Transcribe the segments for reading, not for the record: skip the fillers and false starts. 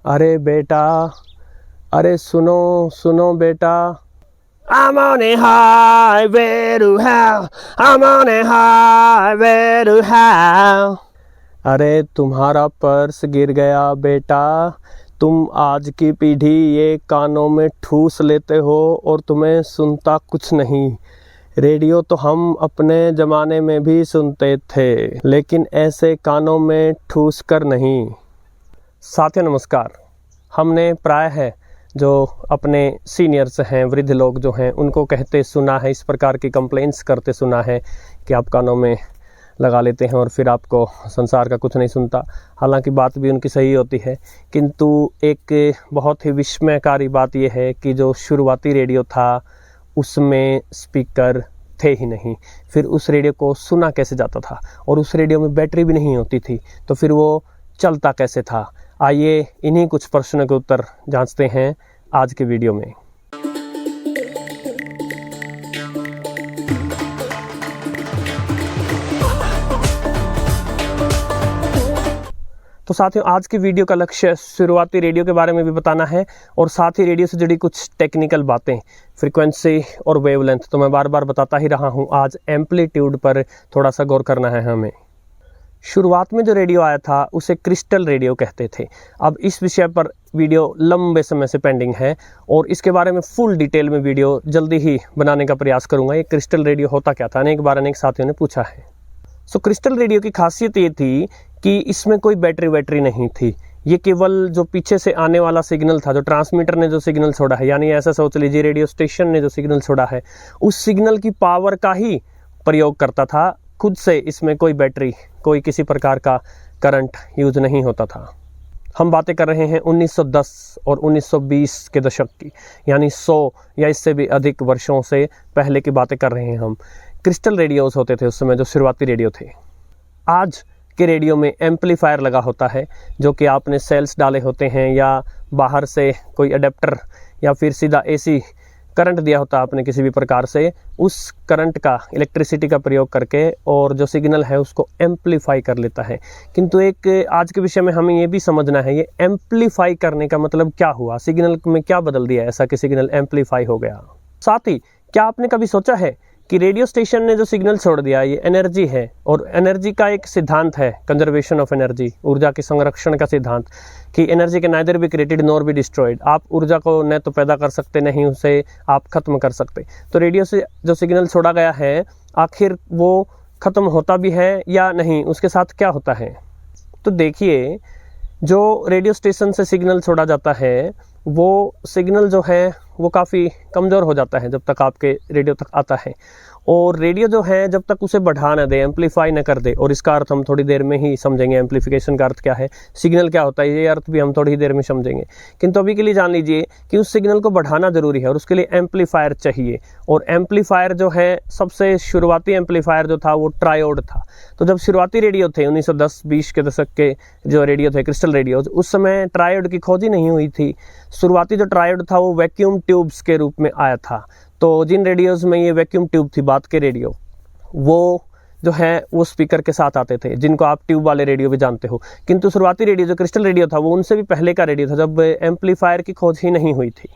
अरे बेटा, अरे सुनो सुनो बेटा। I'm on a highway to hell, I'm on a highway to hell। अरे तुम्हारा पर्स गिर गया बेटा। तुम आज की पीढ़ी ये कानों में ठूस लेते हो और तुम्हें सुनता कुछ नहीं। रेडियो तो हम अपने ज़माने में भी सुनते थे, लेकिन ऐसे कानों में ठूस कर नहीं। साथियों नमस्कार। हमने प्राय है जो अपने सीनियर्स हैं, वृद्ध लोग जो हैं, उनको कहते सुना है, इस प्रकार की कंप्लेंट्स करते सुना है कि आप कानों में लगा लेते हैं और फिर आपको संसार का कुछ नहीं सुनता। हालांकि बात भी उनकी सही होती है, किंतु एक बहुत ही विस्मयकारी बात यह है कि जो शुरुआती रेडियो था उसमें स्पीकर थे ही नहीं। फिर उस रेडियो को सुना कैसे जाता था, और उस रेडियो में बैटरी भी नहीं होती थी, तो फिर वो चलता कैसे था। आइए इन्हीं कुछ प्रश्नों के उत्तर जांचते हैं आज के वीडियो में। तो साथियों, आज की वीडियो का लक्ष्य शुरुआती रेडियो के बारे में भी बताना है और साथ ही रेडियो से जुड़ी कुछ टेक्निकल बातें, फ्रीक्वेंसी और वेवलेंथ। तो मैं बार बार बताता ही रहा हूं, आज एम्पलीट्यूड पर थोड़ा सा गौर करना है हमें। शुरुआत में जो रेडियो आया था उसे क्रिस्टल रेडियो कहते थे। अब इस विषय पर वीडियो लंबे समय से पेंडिंग है और इसके बारे में फुल डिटेल में वीडियो जल्दी ही बनाने का प्रयास करूंगा। ये क्रिस्टल रेडियो होता क्या था, अनेक बार अनेक साथियों ने पूछा है। सो क्रिस्टल रेडियो की खासियत ये थी कि इसमें कोई बैटरी नहीं थी। ये केवल जो पीछे से आने वाला सिग्नल था, जो ट्रांसमीटर ने जो सिग्नल छोड़ा है, यानी ऐसा सोच लीजिए रेडियो स्टेशन ने जो सिग्नल छोड़ा है, उस सिग्नल की पावर का ही प्रयोग करता था। खुद से इसमें कोई बैटरी, कोई किसी प्रकार का करंट यूज नहीं होता था। हम बातें कर रहे हैं 1910 और 1920 के दशक की, यानी 100 या इससे भी अधिक वर्षों से पहले की बातें कर रहे हैं हम। क्रिस्टल रेडियोस होते थे उस समय, जो शुरुआती रेडियो थे। आज के रेडियो में एम्पलीफायर लगा होता है, जो कि आपने सेल्स डाले होते हैं या बाहर से कोई अडेप्टर या फिर सीधा एसी करंट दिया होता है आपने किसी भी प्रकार से, उस करंट का, इलेक्ट्रिसिटी का प्रयोग करके और जो सिग्नल है उसको एम्पलीफाई कर लेता है। किंतु एक आज के विषय में हमें ये भी समझना है, ये एम्पलीफाई करने का मतलब क्या हुआ, सिग्नल में क्या बदल दिया ऐसा कि सिग्नल एम्पलीफाई हो गया। साथ ही क्या आपने कभी सोचा है कि रेडियो स्टेशन ने जो सिग्नल छोड़ दिया ये एनर्जी है, और एनर्जी का एक सिद्धांत है कंजर्वेशन ऑफ एनर्जी, ऊर्जा के संरक्षण का सिद्धांत, कि एनर्जी के neither be created nor be destroyed. आप ऊर्जा को न तो पैदा कर सकते, नहीं उसे आप खत्म कर सकते। तो रेडियो से जो सिग्नल छोड़ा गया है, आखिर वो खत्म होता भी है या नहीं, उसके साथ क्या होता है। तो देखिए, जो रेडियो स्टेशन से सिग्नल छोड़ा जाता है वो सिग्नल जो है वो काफ़ी कमज़ोर हो जाता है जब तक आपके रेडियो तक आता है, और रेडियो जो है जब तक उसे बढ़ा न दे, एम्पलीफाई न कर दे, और इसका अर्थ हम थोड़ी देर में ही समझेंगे, एम्पलीफिकेशन का अर्थ क्या है, सिग्नल क्या होता है, ये अर्थ भी हम थोड़ी ही देर में समझेंगे। किंतु अभी के लिए जान लीजिए कि उस सिग्नल को बढ़ाना ज़रूरी है और उसके लिए एम्पलीफायर चाहिए। और एम्पलीफायर जो है, सबसे शुरुआती एम्पलीफायर जो था वो ट्रायोड था। तो जब शुरुआती रेडियो थे 1910-20 के दशक के जो रेडियो थे, क्रिस्टल रेडियो, उस समय ट्रायोड की खोज ही नहीं हुई थी। शुरुआती जो ट्रायोड था वो वैक्यूम ट्यूब्स के रूप में आया था। तो जिन रेडियोज़ में ये वैक्यूम ट्यूब थी, बात के रेडियो, वो जो है वो स्पीकर के साथ आते थे, जिनको आप ट्यूब वाले रेडियो भी जानते हो। किंतु शुरुआती रेडियो जो क्रिस्टल रेडियो था वो उनसे भी पहले का रेडियो था, जब एम्पलीफायर की खोज ही नहीं हुई थी।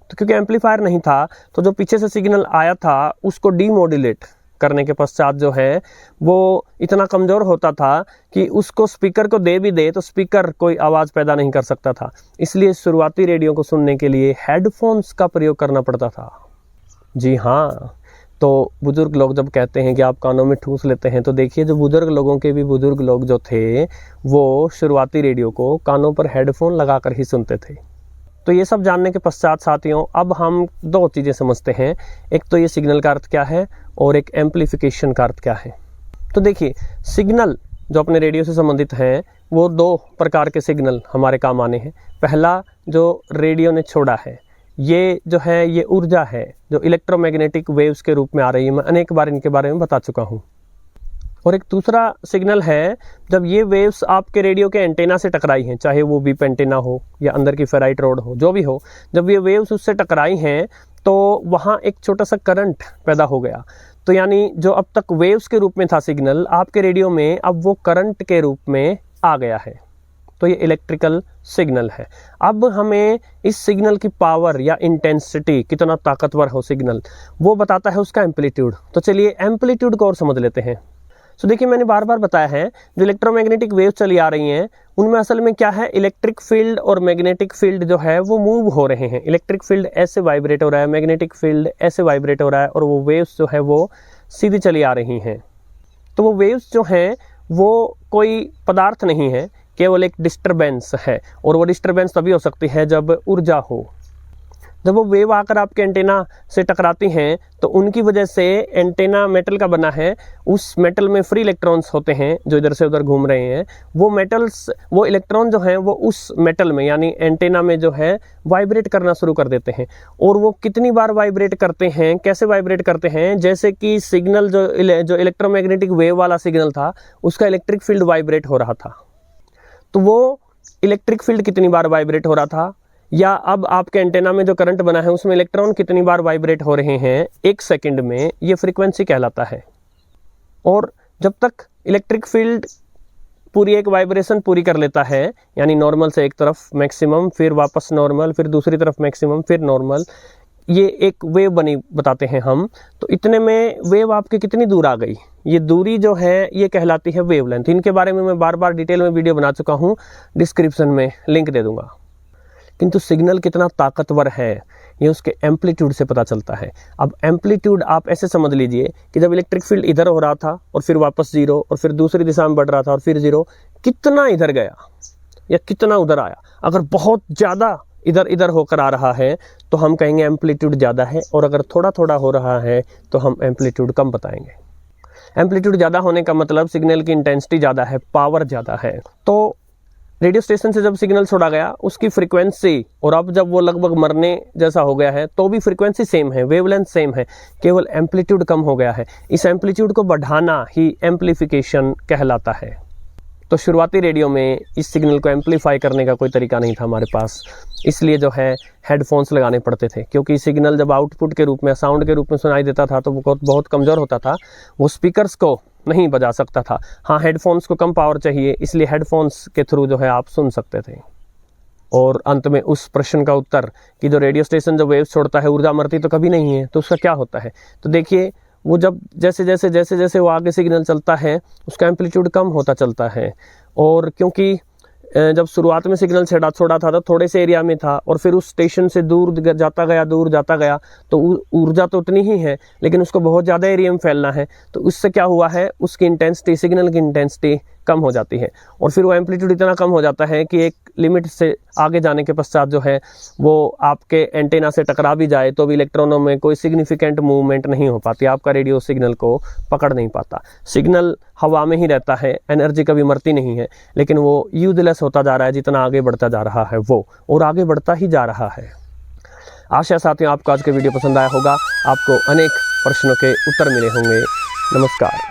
तो क्योंकि एम्पलीफायर नहीं था, तो जो पीछे से सिग्नल आया था उसको डीमोड्यूलेट करने के पश्चात जो है वो इतना कमज़ोर होता था कि उसको स्पीकर को दे भी दे तो स्पीकर कोई आवाज़ पैदा नहीं कर सकता था। इसलिए शुरुआती रेडियो को सुनने के लिए हेडफोन्स का प्रयोग करना पड़ता था। जी हाँ, तो बुजुर्ग लोग जब कहते हैं कि आप कानों में ठूस लेते हैं, तो देखिए जो बुजुर्ग लोगों के भी बुजुर्ग लोग जो थे वो शुरुआती रेडियो को कानों पर हेडफोन लगाकर ही सुनते थे। तो ये सब जानने के पश्चात साथियों, अब हम दो चीज़ें समझते हैं। एक तो ये सिग्नल का अर्थ क्या है और एक एम्पलीफिकेशन का अर्थ क्या है। तो देखिए, सिग्नल जो अपने रेडियो से संबंधित हैं वो दो प्रकार के सिग्नल हमारे काम आने हैं। पहला जो रेडियो ने छोड़ा है, ये जो है ये ऊर्जा है जो इलेक्ट्रोमैग्नेटिक वेव्स के रूप में आ रही है। मैं अनेक बार इनके बारे में बता चुका हूँ। और एक दूसरा सिग्नल है जब ये वेव्स आपके रेडियो के एंटेना से टकराई हैं, चाहे वो बीप एंटेना हो या अंदर की फेराइट रोड हो, जो भी हो, जब ये वेव्स उससे टकराई हैं तो वहाँ एक छोटा सा करंट पैदा हो गया। तो यानी जो अब तक वेव्स के रूप में था सिग्नल, आपके रेडियो में अब वो करंट के रूप में आ गया है। तो ये इलेक्ट्रिकल सिग्नल है। अब हमें इस सिग्नल की पावर या इंटेंसिटी, कितना ताकतवर हो सिग्नल, वो बताता है उसका एम्पलीट्यूड। तो चलिए एम्पलीट्यूड को और समझ लेते हैं। तो देखिए मैंने बार बार बताया है, जो इलेक्ट्रोमैग्नेटिक वेव चली आ रही हैं उनमें असल में क्या है, इलेक्ट्रिक फील्ड और मैग्नेटिक फील्ड जो है वो मूव हो रहे हैं। इलेक्ट्रिक फील्ड ऐसे वाइब्रेट हो रहा है, मैग्नेटिक फील्ड ऐसे वाइब्रेट हो रहा है, और वो वेव्स जो है वो सीधी चली आ रही हैं। तो वो वेव्स जो हैं वो कोई पदार्थ नहीं है, केवल एक डिस्टरबेंस है, और वो डिस्टरबेंस तभी हो सकती है जब ऊर्जा हो। जब वो वेव आकर आपके एंटेना से टकराती हैं तो उनकी वजह से, एंटेना मेटल का बना है, उस मेटल में फ्री इलेक्ट्रॉन्स होते हैं जो इधर से उधर घूम रहे हैं। वो मेटल्स, वो इलेक्ट्रॉन जो हैं वो उस मेटल में यानी एंटेना में जो है वाइब्रेट करना शुरू कर देते हैं। और वो कितनी बार वाइब्रेट करते हैं, कैसे वाइब्रेट करते हैं, जैसे कि सिग्नल जो इलेक्ट्रोमैग्नेटिक वेव वाला सिग्नल था उसका इलेक्ट्रिक फील्ड वाइब्रेट हो रहा था, तो वो इलेक्ट्रिक फील्ड कितनी बार वाइब्रेट हो रहा था, या अब आपके एंटेना में जो करंट बना है उसमें इलेक्ट्रॉन कितनी बार वाइब्रेट हो रहे हैं एक सेकंड में, ये फ्रीक्वेंसी कहलाता है। और जब तक इलेक्ट्रिक फील्ड पूरी एक वाइब्रेशन पूरी कर लेता है, यानी नॉर्मल से एक तरफ मैक्सिमम, फिर वापस नॉर्मल, फिर दूसरी तरफ मैक्सिमम, फिर नॉर्मल, ये एक वेव बनी बताते हैं हम। तो इतने में वेव आपके कितनी दूर आ गई, ये दूरी जो है ये कहलाती है वेवलेंथ। इनके बारे में मैं बार बार डिटेल में वीडियो बना चुका हूँ, डिस्क्रिप्शन में लिंक दे दूंगा। किंतु सिग्नल कितना ताकतवर है ये उसके एम्पलीट्यूड से पता चलता है। अब एम्पलीट्यूड आप ऐसे समझ लीजिए कि जब इलेक्ट्रिक फील्ड इधर हो रहा था और फिर वापस जीरो, और फिर दूसरी दिशा में बढ़ रहा था और फिर जीरो, कितना इधर गया या कितना उधर आया। अगर बहुत ज़्यादा इधर इधर होकर आ रहा है तो हम कहेंगे एम्पलीट्यूड ज़्यादा है, और अगर थोड़ा थोड़ा हो रहा है तो हम एम्पलीट्यूड कम बताएंगे। एम्पलीट्यूड ज़्यादा होने का मतलब सिग्नल की इंटेंसिटी ज़्यादा है, पावर ज़्यादा है। तो रेडियो स्टेशन से जब सिग्नल छोड़ा गया उसकी फ्रीक्वेंसी, और अब जब वो लगभग मरने जैसा हो गया है तो भी फ्रीक्वेंसी सेम है, वेवलेंथ सेम है, केवल एम्पलीट्यूड कम हो गया है। इस एम्पलीट्यूड को बढ़ाना ही एम्पलीफिकेशन कहलाता है। तो शुरुआती रेडियो में इस सिग्नल को एम्पलीफाई करने का कोई तरीका नहीं था हमारे पास, इसलिए जो है हेडफोन्स लगाने पड़ते थे, क्योंकि सिग्नल जब आउटपुट के रूप में, साउंड के रूप में सुनाई देता था तो वो बहुत कमज़ोर होता था, वो स्पीकर्स को नहीं बजा सकता था। हाँ, हेडफोन्स को कम पावर चाहिए, इसलिए हेडफोन्स के थ्रू जो है आप सुन सकते थे। और अंत में उस प्रश्न का उत्तर कि जो रेडियो स्टेशन जो वेव्स छोड़ता है ऊर्जा मरती तो कभी नहीं है, तो उसका क्या होता है। तो देखिए वो जब जैसे जैसे वो आगे सिग्नल चलता है उसका एम्पलीट्यूड कम होता चलता है। और क्योंकि जब शुरुआत में सिग्नल छोड़ा था तो थोड़े से एरिया में था, और फिर उस स्टेशन से दूर जाता गया तो ऊर्जा तो उतनी ही है लेकिन उसको बहुत ज़्यादा एरिया में फैलना है। तो उससे क्या हुआ है, उसकी इंटेंसिटी, सिग्नल की इंटेंसिटी कम हो जाती है, और फिर वो एम्पलीट्यूड इतना कम हो जाता है कि एक लिमिट से आगे जाने के पश्चात जो है वो आपके एंटेना से टकरा भी जाए तो भी इलेक्ट्रॉनों में कोई सिग्निफिकेंट मूवमेंट नहीं हो पाती, आपका रेडियो सिग्नल को पकड़ नहीं पाता। सिग्नल हवा में ही रहता है, एनर्जी कभी मरती नहीं है, लेकिन वो यूजलेस होता जा रहा है जितना आगे बढ़ता जा रहा है वो, और आगे बढ़ता ही जा रहा है। आशा साथियों आपको आज के वीडियो पसंद आया होगा, आपको अनेक प्रश्नों के उत्तर मिले होंगे। नमस्कार।